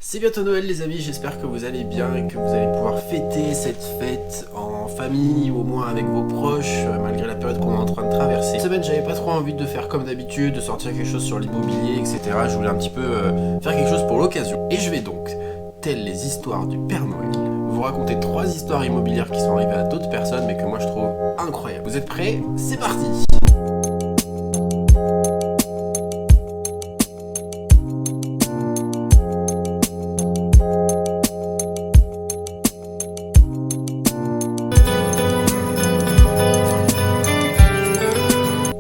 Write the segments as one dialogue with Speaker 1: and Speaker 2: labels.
Speaker 1: C'est bientôt Noël les amis, j'espère que vous allez bien et que vous allez pouvoir fêter cette fête en famille ou au moins avec vos proches malgré la période qu'on est en train de traverser. Cette semaine j'avais pas trop envie de faire comme d'habitude, de sortir quelque chose sur l'immobilier, etc. Je voulais un petit peu faire quelque chose pour l'occasion. Et je vais donc, telles les histoires du Père Noël, vous raconter 3 histoires immobilières qui sont arrivées à d'autres personnes mais que moi je trouve incroyables. Vous êtes prêts? C'est parti!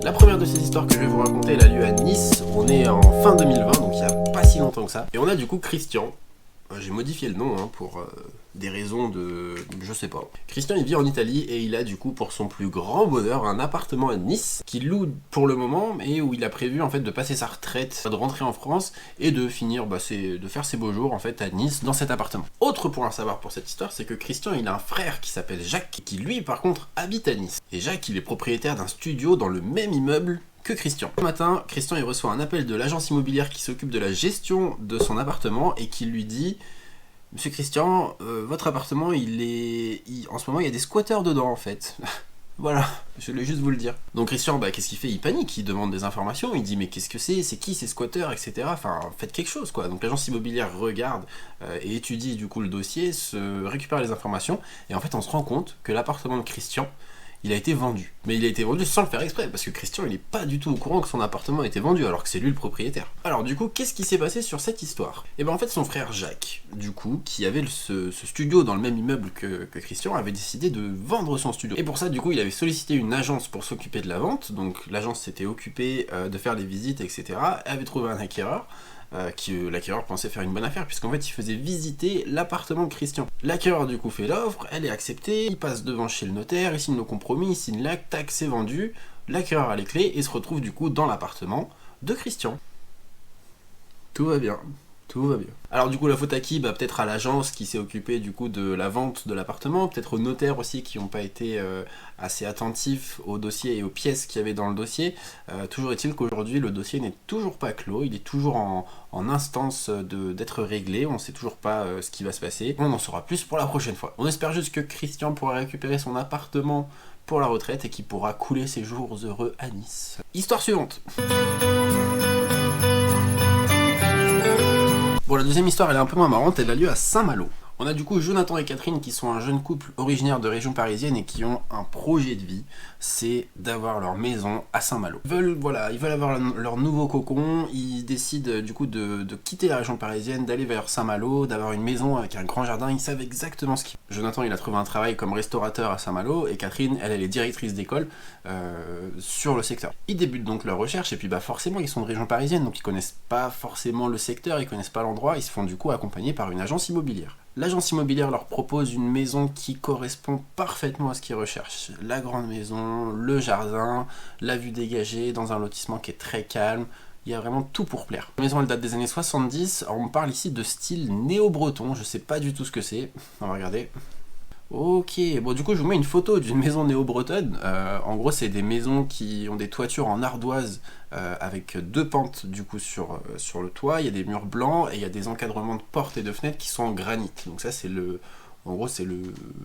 Speaker 1: La première de ces histoires que je vais vous raconter, elle a lieu à Nice. On est en fin 2020, donc il n'y a pas si longtemps que ça. Et on a du coup Christian. J'ai modifié le nom pour des raisons de... je sais pas. Christian il vit en Italie et il a du coup pour son plus grand bonheur un appartement à Nice qu'il loue pour le moment et où il a prévu en fait de passer sa retraite, de rentrer en France et de finir, de faire ses beaux jours en fait à Nice dans cet appartement. Autre point à savoir pour cette histoire, c'est que Christian il a un frère qui s'appelle Jacques qui lui par contre habite à Nice. Et Jacques il est propriétaire d'un studio dans le même immeuble que Christian. Ce matin, Christian il reçoit un appel de l'agence immobilière qui s'occupe de la gestion de son appartement et qui lui dit: Monsieur Christian, votre appartement, en ce moment il y a des squatteurs dedans en fait. Voilà, je voulais juste vous le dire. Donc Christian, qu'est-ce qu'il fait? Il panique, il demande des informations, il dit mais qu'est-ce que c'est qui ces squatteurs, etc. Enfin, faites quelque chose quoi. Donc l'agence immobilière regarde et étudie du coup le dossier, récupère les informations, et en fait on se rend compte que l'appartement de Christian, il a été vendu. Mais il a été vendu sans le faire exprès, parce que Christian il est pas du tout au courant que son appartement a été vendu, alors que c'est lui le propriétaire. Alors du coup, qu'est-ce qui s'est passé sur cette histoire? Et en fait son frère Jacques, du coup, qui avait ce studio dans le même immeuble que Christian, avait décidé de vendre son studio. Et pour ça, du coup, il avait sollicité une agence pour s'occuper de la vente, donc l'agence s'était occupée de faire les visites, etc. avait trouvé un acquéreur, l'acquéreur pensait faire une bonne affaire puisqu'en fait il faisait visiter l'appartement de Christian. L'acquéreur du coup fait l'offre, elle est acceptée, il passe devant chez le notaire, il signe le compromis, il signe l'acte, tac, c'est vendu, l'acquéreur a les clés et se retrouve du coup dans l'appartement de Christian. Tout va bien. Tout va bien. Alors du coup la faute à qui? Peut-être à l'agence qui s'est occupée du coup de la vente de l'appartement, peut-être aux notaires aussi qui n'ont pas été assez attentifs au dossier et aux pièces qu'il y avait dans le dossier. Toujours est-il qu'aujourd'hui le dossier n'est toujours pas clos, il est toujours en instance d'être réglé, on ne sait toujours pas ce qui va se passer. On en saura plus pour la prochaine fois. On espère juste que Christian pourra récupérer son appartement pour la retraite et qu'il pourra couler ses jours heureux à Nice. Histoire suivante. Bon, la deuxième histoire elle est un peu moins marrante, elle a lieu à Saint-Malo. On a du coup Jonathan et Catherine qui sont un jeune couple originaire de région parisienne et qui ont un projet de vie, c'est d'avoir leur maison à Saint-Malo. Ils veulent avoir leur nouveau cocon, ils décident du coup de quitter la région parisienne, d'aller vers Saint-Malo, d'avoir une maison avec un grand jardin, ils savent exactement ce qu'ils veulent. Jonathan il a trouvé un travail comme restaurateur à Saint-Malo et Catherine elle est directrice d'école sur le secteur. Ils débutent donc leur recherche et puis forcément ils sont de région parisienne donc ils connaissent pas forcément le secteur, ils connaissent pas l'endroit, ils se font du coup accompagner par une agence immobilière. L'agence immobilière leur propose une maison qui correspond parfaitement à ce qu'ils recherchent. La grande maison, le jardin, la vue dégagée, dans un lotissement qui est très calme. Il y a vraiment tout pour plaire. La maison elle date des années 70, on parle ici de style néo-breton, je sais pas du tout ce que c'est. On va regarder. Ok, bon du coup je vous mets une photo d'une maison néo-bretonne. En gros c'est des maisons qui ont des toitures en ardoise avec 2 pentes du coup sur le toit, il y a des murs blancs et il y a des encadrements de portes et de fenêtres qui sont en granit. Donc ça c'est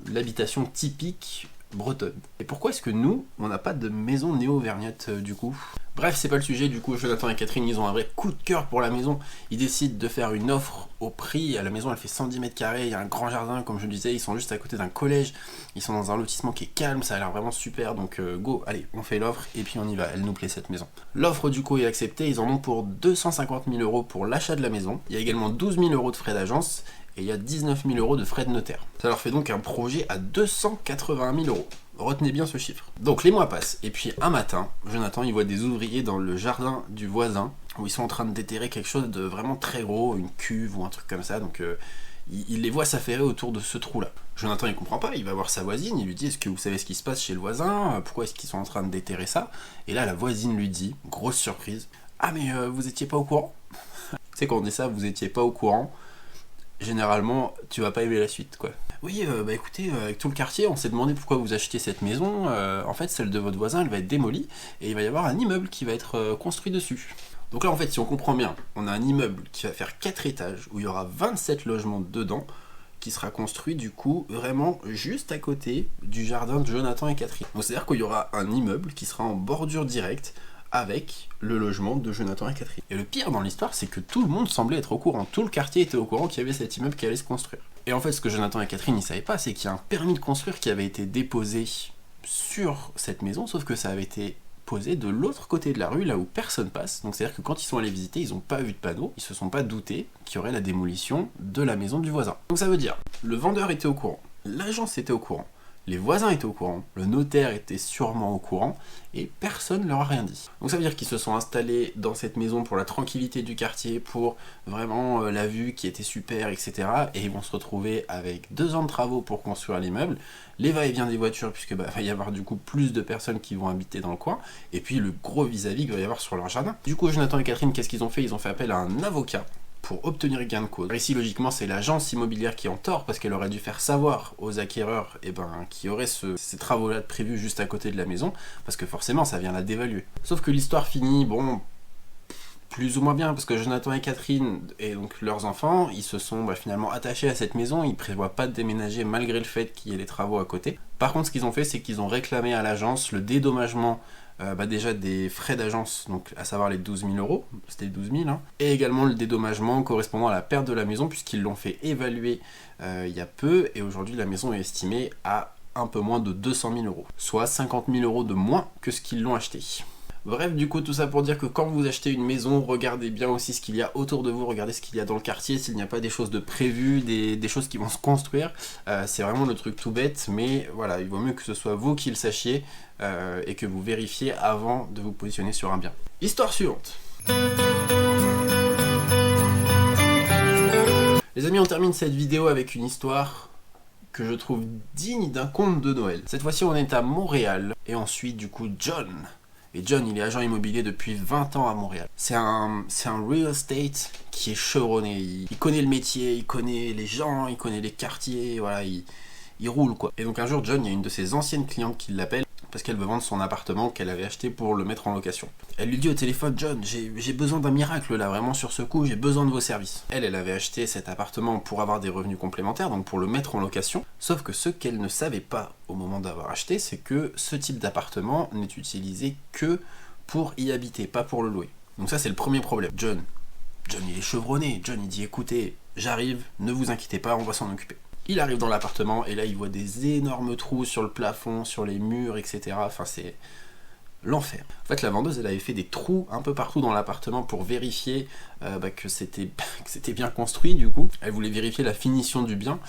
Speaker 1: l'habitation typique bretonne. Et pourquoi est-ce que nous, on n'a pas de maison néo-vergnate du coup? Bref, c'est pas le sujet, du coup Jonathan et Catherine ils ont un vrai coup de cœur pour la maison, ils décident de faire une offre au prix. La maison elle fait 110 mètres carrés, il y a un grand jardin comme je le disais, ils sont juste à côté d'un collège, ils sont dans un lotissement qui est calme, ça a l'air vraiment super, donc go, allez, on fait l'offre et puis on y va, elle nous plaît cette maison. L'offre du coup est acceptée, ils en ont pour 250 000 € pour l'achat de la maison, il y a également 12 000 € de frais d'agence, et il y a 19 000 € de frais de notaire. Ça leur fait donc un projet à 281 000 €. Retenez bien ce chiffre. Donc les mois passent, et puis un matin, Jonathan il voit des ouvriers dans le jardin du voisin, où ils sont en train de déterrer quelque chose de vraiment très gros, une cuve ou un truc comme ça, donc il les voit s'affairer autour de ce trou-là. Jonathan il comprend pas, il va voir sa voisine, il lui dit: est-ce que vous savez ce qui se passe chez le voisin? Pourquoi est-ce qu'ils sont en train de déterrer ça? Et là la voisine lui dit, grosse surprise: ah mais vous étiez pas au courant? Tu sais quand on dit ça, vous étiez pas au courant, généralement tu vas pas aimer la suite quoi. Oui, écoutez, avec tout le quartier, on s'est demandé pourquoi vous achetiez cette maison. En fait, celle de votre voisin, elle va être démolie, et il va y avoir un immeuble qui va être construit dessus. Donc là en fait si on comprend bien, on a un immeuble qui va faire 4 étages où il y aura 27 logements dedans, qui sera construit du coup vraiment juste à côté du jardin de Jonathan et Catherine. Donc c'est à dire qu'il y aura un immeuble qui sera en bordure directe avec le logement de Jonathan et Catherine. Et le pire dans l'histoire, c'est que tout le monde semblait être au courant, tout le quartier était au courant qu'il y avait cet immeuble qui allait se construire. Et en fait, ce que Jonathan et Catherine ne savaient pas, c'est qu'il y a un permis de construire qui avait été déposé sur cette maison, sauf que ça avait été posé de l'autre côté de la rue, là où personne passe. Donc c'est-à-dire que quand ils sont allés visiter, ils n'ont pas vu de panneau, ils se sont pas doutés qu'il y aurait la démolition de la maison du voisin. Donc ça veut dire, le vendeur était au courant, l'agence était au courant, les voisins étaient au courant, le notaire était sûrement au courant, et personne ne leur a rien dit. Donc ça veut dire qu'ils se sont installés dans cette maison pour la tranquillité du quartier, pour vraiment la vue qui était super, etc. Et ils vont se retrouver avec 2 ans de travaux pour construire l'immeuble, les va-et-vient des voitures, puisque va y avoir du coup plus de personnes qui vont habiter dans le coin, et puis le gros vis-à-vis qu'il va y avoir sur leur jardin. Du coup, Jonathan et Catherine, qu'est-ce qu'ils ont fait? Ils ont fait appel à un avocat pour obtenir gain de cause. Ici, logiquement, c'est l'agence immobilière qui est en tort, parce qu'elle aurait dû faire savoir aux acquéreurs qui auraient ces travaux-là prévus juste à côté de la maison, parce que forcément, ça vient la dévaluer. Sauf que l'histoire finit, bon, plus ou moins bien, parce que Jonathan et Catherine, et donc leurs enfants, ils se sont finalement attachés à cette maison, ils prévoient pas de déménager malgré le fait qu'il y ait les travaux à côté. Par contre, ce qu'ils ont fait, c'est qu'ils ont réclamé à l'agence le dédommagement déjà des frais d'agence, donc à savoir les 12 000 euros, c'était 12 000, hein, et également le dédommagement correspondant à la perte de la maison, puisqu'ils l'ont fait évaluer il y a peu, et aujourd'hui la maison est estimée à un peu moins de 200 000 euros, soit 50 000 euros de moins que ce qu'ils l'ont acheté. Bref, du coup, tout ça pour dire que quand vous achetez une maison, regardez bien aussi ce qu'il y a autour de vous, regardez ce qu'il y a dans le quartier, s'il n'y a pas des choses de prévues, des choses qui vont se construire. C'est vraiment le truc tout bête, mais voilà, il vaut mieux que ce soit vous qui le sachiez et que vous vérifiez avant de vous positionner sur un bien. Histoire suivante. Les amis, on termine cette vidéo avec une histoire que je trouve digne d'un conte de Noël. Cette fois-ci, on est à Montréal, et ensuite, du coup, John. Et John, il est agent immobilier depuis 20 ans à Montréal. C'est un real estate qui est chevronné. Il connaît le métier, il connaît les gens, il connaît les quartiers, voilà, il roule quoi. Et donc un jour, John, il y a une de ses anciennes clientes qui l'appelle parce qu'elle veut vendre son appartement qu'elle avait acheté pour le mettre en location. Elle lui dit au téléphone: John, j'ai besoin d'un miracle là, vraiment sur ce coup, j'ai besoin de vos services. Elle avait acheté cet appartement pour avoir des revenus complémentaires, donc pour le mettre en location. Sauf que ce qu'elle ne savait pas au moment d'avoir acheté, c'est que ce type d'appartement n'est utilisé que pour y habiter, pas pour le louer. Donc ça c'est le premier problème. John il est chevronné. John il dit: écoutez, j'arrive, ne vous inquiétez pas, on va s'en occuper. Il arrive dans l'appartement et là il voit des énormes trous sur le plafond, sur les murs, etc. Enfin c'est l'enfer. En fait la vendeuse elle avait fait des trous un peu partout dans l'appartement pour vérifier que c'était bien construit du coup. Elle voulait vérifier la finition du bien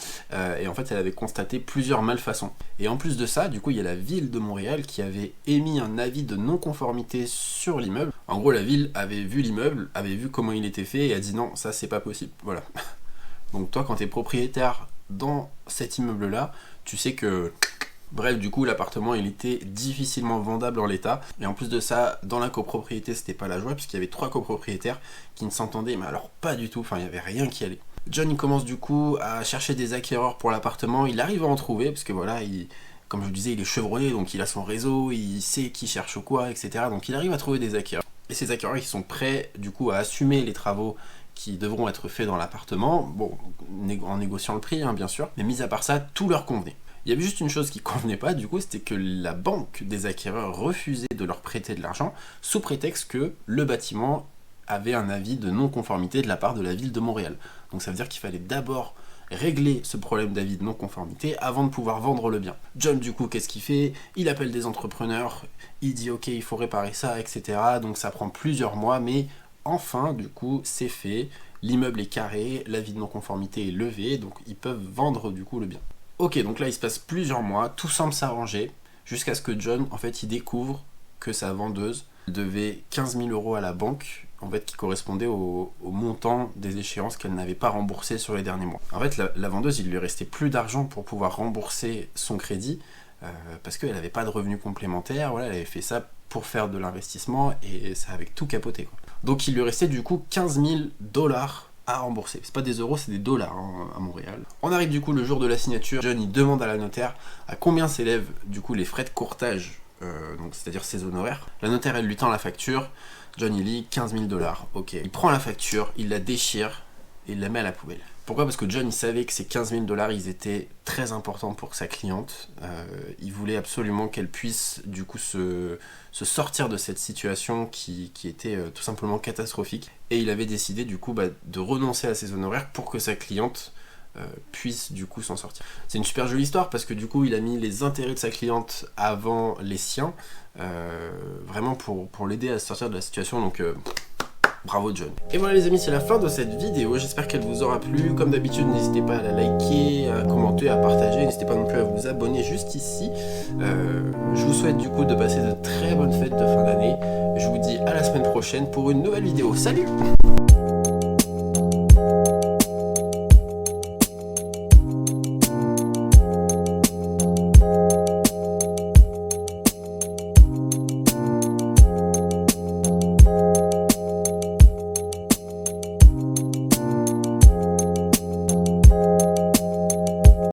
Speaker 1: et en fait elle avait constaté plusieurs malfaçons. Et en plus de ça, du coup il y a la ville de Montréal qui avait émis un avis de non-conformité sur l'immeuble. En gros la ville avait vu l'immeuble, avait vu comment il était fait et a dit non, ça c'est pas possible. Voilà. Donc toi quand t'es propriétaire dans cet immeuble là, tu sais que bref, du coup l'appartement il était difficilement vendable en l'état, et en plus de ça, dans la copropriété c'était pas la joie puisqu'il y avait 3 copropriétaires qui ne s'entendaient mais alors pas du tout, enfin il y avait rien qui allait. John il commence du coup à chercher des acquéreurs pour l'appartement, il arrive à en trouver parce que voilà, comme je vous disais, il est chevronné, donc il a son réseau, il sait qui cherche quoi, etc. Donc il arrive à trouver des acquéreurs. Et ces acquéreurs ils sont prêts du coup à assumer les travaux qui devront être faits dans l'appartement, bon, en négociant le prix bien sûr, mais mis à part ça, tout leur convenait. Il y avait juste une chose qui convenait pas du coup, c'était que la banque des acquéreurs refusait de leur prêter de l'argent sous prétexte que le bâtiment avait un avis de non-conformité de la part de la ville de Montréal. Donc ça veut dire qu'il fallait d'abord régler ce problème d'avis de non-conformité avant de pouvoir vendre le bien. John du coup qu'est-ce qu'il fait? Il appelle des entrepreneurs, il dit ok il faut réparer ça, etc. Donc ça prend plusieurs mois, mais enfin, du coup, c'est fait, l'immeuble est carré, l'avis de non-conformité est levé, donc ils peuvent vendre du coup le bien. Ok, donc là il se passe plusieurs mois, tout semble s'arranger, jusqu'à ce que John, en fait, il découvre que sa vendeuse devait 15 000 euros à la banque, en fait, qui correspondait au montant des échéances qu'elle n'avait pas remboursées sur les derniers mois. En fait, la vendeuse, il lui restait plus d'argent pour pouvoir rembourser son crédit, parce qu'elle n'avait pas de revenus complémentaires, voilà, elle avait fait ça pour faire de l'investissement, et ça avait tout capoté, quoi. Donc il lui restait du coup 15 000 $ à rembourser. C'est pas des euros, c'est des dollars à Montréal. On arrive du coup le jour de la signature. John il demande à la notaire à combien s'élèvent du coup les frais de courtage, donc c'est-à-dire ses honoraires. La notaire elle lui tend la facture. John il lit 15 000 $, ok. Il prend la facture, il la déchire et il la met à la poubelle. Pourquoi? Parce que John il savait que ces 15 000 $, ils étaient très importants pour sa cliente. Il voulait absolument qu'elle puisse du coup se sortir de cette situation qui était tout simplement catastrophique. Et il avait décidé du coup de renoncer à ses honoraires pour que sa cliente puisse du coup s'en sortir. C'est une super jolie histoire parce que du coup il a mis les intérêts de sa cliente avant les siens, vraiment pour l'aider à sortir de la situation, donc bravo John. Et voilà les amis, c'est la fin de cette vidéo, j'espère qu'elle vous aura plu. Comme d'habitude, n'hésitez pas à la liker, à commenter, à partager, n'hésitez pas non plus à vous abonner juste ici. Je vous souhaite du coup de passer de très bonnes fêtes de fin d'année. Je vous dis à la semaine prochaine pour une nouvelle vidéo. Salut!